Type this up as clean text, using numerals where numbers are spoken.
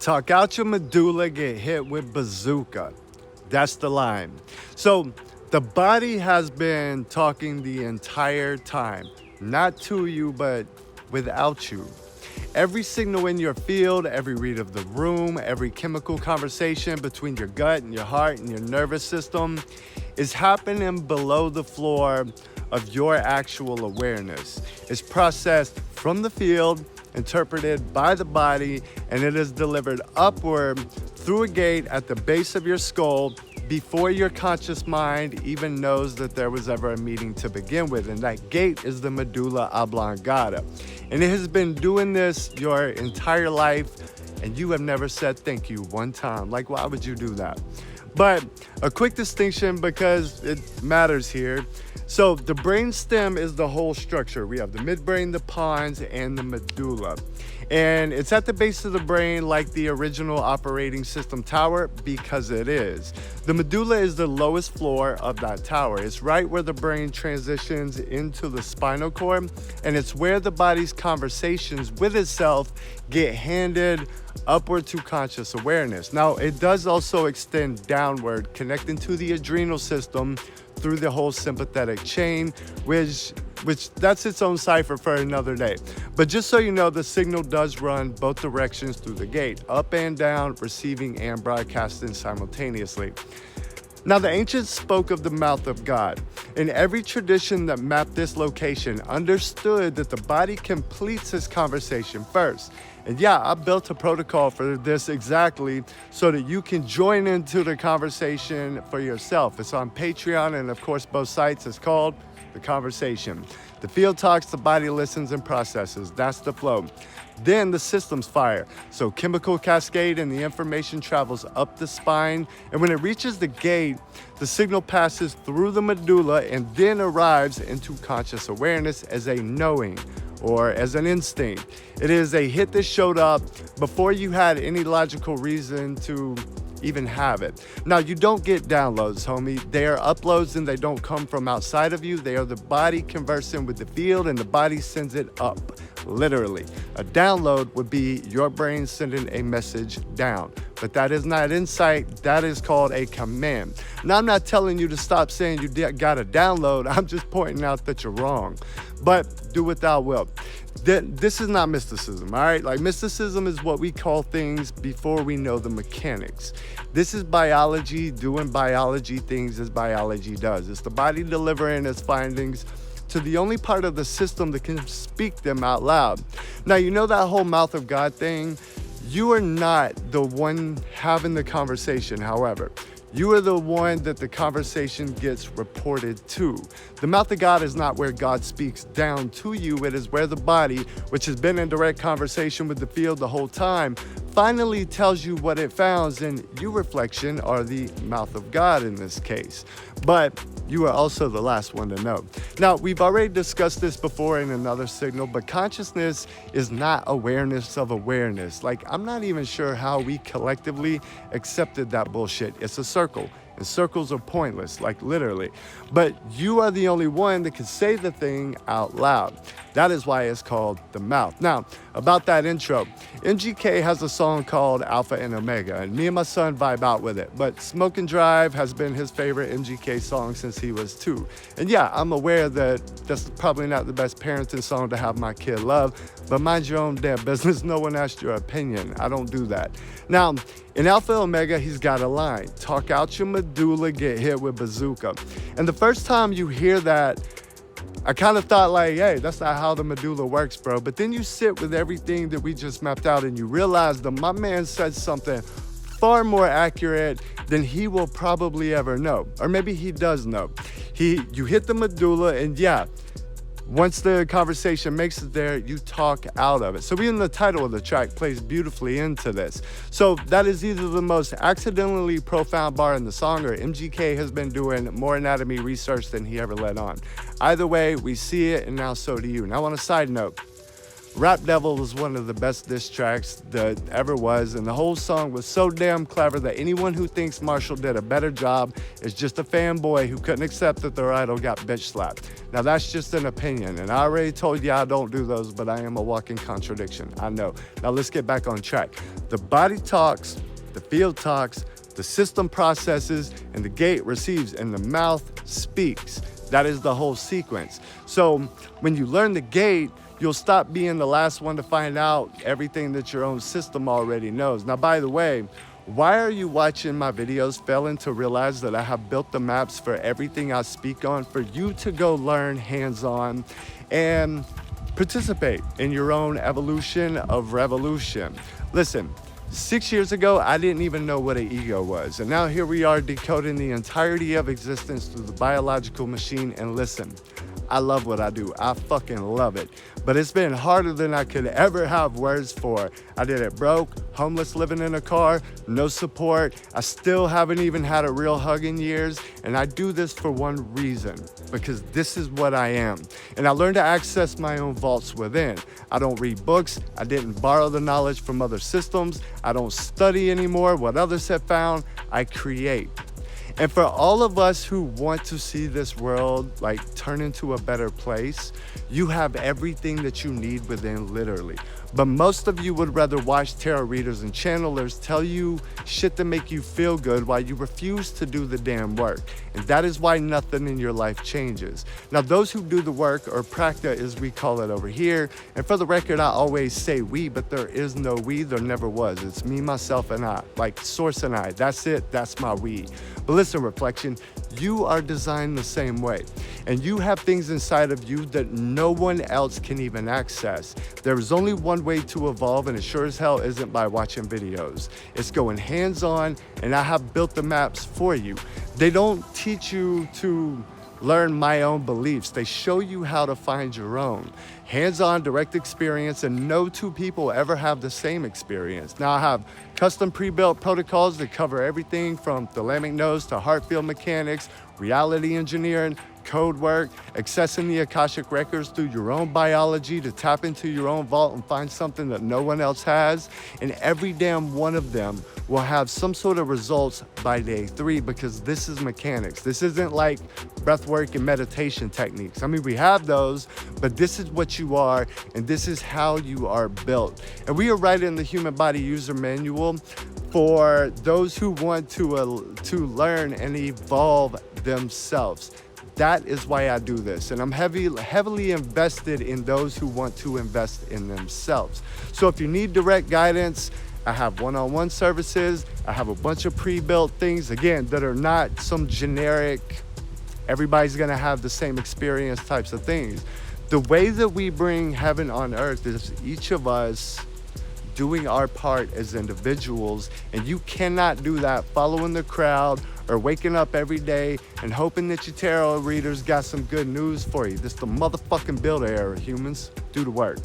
Talk out your medulla, get hit with bazooka. That's the line. So the body has been talking the entire time, not to you, but without you. Every signal in your field, every read of the room, every chemical conversation between your gut and your heart and your nervous system is happening below the floor of your actual awareness. It's processed from the field, interpreted by the body, and it is delivered upward through a gate at the base of your skull before your conscious mind even knows that there was ever a meeting to begin with. And that gate is the medulla oblongata. And it has been doing this your entire life, and you have never said thank you one time. Like, why would you do that? But a quick distinction, because it matters here. So the brainstem is the whole structure. We have the midbrain, the pons, and the medulla. And it's at the base of the brain like the original operating system tower, because it is. The medulla is the lowest floor of that tower. It's right where the brain transitions into the spinal cord, and it's where the body's conversations with itself get handed upward to conscious awareness. Now, it does also extend downward, connecting to the adrenal system through the whole sympathetic chain, which that's its own cipher for another day. But just so you know, the signal does run both directions through the gate, up and down, receiving and broadcasting simultaneously. Now, the ancients spoke of the mouth of God. In every tradition that mapped this location understood that the body completes its conversation first. And yeah, I built a protocol for this exactly so that you can join into the conversation for yourself. It's on Patreon, and of course, both sites. It's called The Conversation. The field talks, the body listens and processes. That's the flow. Then the systems fire. So chemical cascade and the information travels up the spine. And when it reaches the gate, the signal passes through the medulla and then arrives into conscious awareness as a knowing or as an instinct. It is a hit that showed up before you had any logical reason to even have it. Now, you don't get downloads, homie. They are uploads, and they don't come from outside of you. They are the body conversing with the field, and the body sends it up, literally. A download would be your brain sending a message down. But that is not insight. That is called a command. Now, I'm not telling you to stop saying you got a download. I'm just pointing out that you're wrong. But do what thou wilt. This is not mysticism, all right? Like, mysticism is what we call things before we know the mechanics. This is biology doing biology things as biology does. It's the body delivering its findings to the only part of the system that can speak them out loud. Now, you know that whole mouth of God thing? You are not the one having the conversation, however. You are the one that the conversation gets reported to. The mouth of God is not where God speaks down to you. It is where the body, which has been in direct conversation with the field the whole time, finally tells you what it found, and you, reflection, are the mouth of God in this case. But you are also the last one to know. Now, we've already discussed this before in another signal, but consciousness is not awareness of awareness. Like, I'm not even sure how we collectively accepted that bullshit. It's a circle. And circles are pointless, like literally. But you are the only one that can say the thing out loud. That is why it's called the mouth. Now, about that intro, MGK has a song called Alpha and Omega, and me and my son vibe out with it. But Smoke and Drive has been his favorite MGK song since he was 2. And yeah, I'm aware that that's probably not the best parenting song to have my kid love, but mind your own damn business. No one asked your opinion. I don't do that. Now, in Alpha Omega, he's got a line: talk out your medulla, get hit with bazooka. And the first time you hear that, I kind of thought like, hey, that's not how the medulla works, bro. But then you sit with everything that we just mapped out and you realize that my man said something far more accurate than he will probably ever know. Or maybe he does know. You hit the medulla, and yeah, once the conversation makes it there, you talk out of it. So even the title of the track plays beautifully into this. So that is either the most accidentally profound bar in the song, or MGK has been doing more anatomy research than he ever let on. Either way, we see it, and now so do you. Now, on a side note, Rap Devil was one of the best diss tracks that ever was, and the whole song was so damn clever that anyone who thinks Marshall did a better job is just a fanboy who couldn't accept that their idol got bitch slapped. Now that's just an opinion, and I already told you I don't do those, but I am a walking contradiction. I know. Now let's get back on track. The body talks, the field talks, the system processes, and the gate receives, and the mouth speaks. That is the whole sequence. So when you learn the gate, you'll stop being the last one to find out everything that your own system already knows. Now, by the way, why are you watching my videos failing to realize that I have built the maps for everything I speak on for you to go learn hands-on and participate in your own evolution of revolution? Listen, 6 years ago, I didn't even know what an ego was. And now here we are decoding the entirety of existence through the biological machine. And listen, I love what I do. I fucking love it. But it's been harder than I could ever have words for. I did it broke, homeless, living in a car, no support. I still haven't even had a real hug in years. And I do this for one reason, because this is what I am. And I learned to access my own vaults within. I don't read books. I didn't borrow the knowledge from other systems. I don't study anymore what others have found. I create. And for all of us who want to see this world like turn into a better place, you have everything that you need within, literally. But most of you would rather watch tarot readers and channelers tell you shit to make you feel good while you refuse to do the damn work. And that is why nothing in your life changes. Now, those who do the work, or practa as we call it over here, and for the record, I always say we, but there is no we, there never was. It's me, myself, and I, like Source and I. That's it, that's my we. But listen, reflection, you are designed the same way. And you have things inside of you that no one else can even access. There is only one way to evolve, and it sure as hell isn't by watching videos. It's going hands-on, and I have built the maps for you. They don't teach you to learn my own beliefs. They show you how to find your own. Hands-on, direct experience, and no two people ever have the same experience. Now, I have custom pre-built protocols that cover everything from thalamic nodes to heart field mechanics, reality engineering, code work, accessing the Akashic records through your own biology to tap into your own vault and find something that no one else has. And every damn one of them will have some sort of results by day 3, because this is mechanics. This isn't like breath work and meditation techniques. I mean, we have those, but this is what you are, and this is how you are built. And we are writing the Human Body User Manual for those who want to learn and evolve themselves. That is why I do this, and I'm heavily invested in those who want to invest in themselves. So if you need direct guidance, I have one-on-one services. I have a bunch of pre-built things, again, that are not some generic, everybody's gonna have the same experience types of things. The way that we bring heaven on earth is each of us doing our part as individuals, and you cannot do that following the crowd or waking up every day and hoping that your tarot readers got some good news for you. This is the motherfucking builder era, humans. Do the work.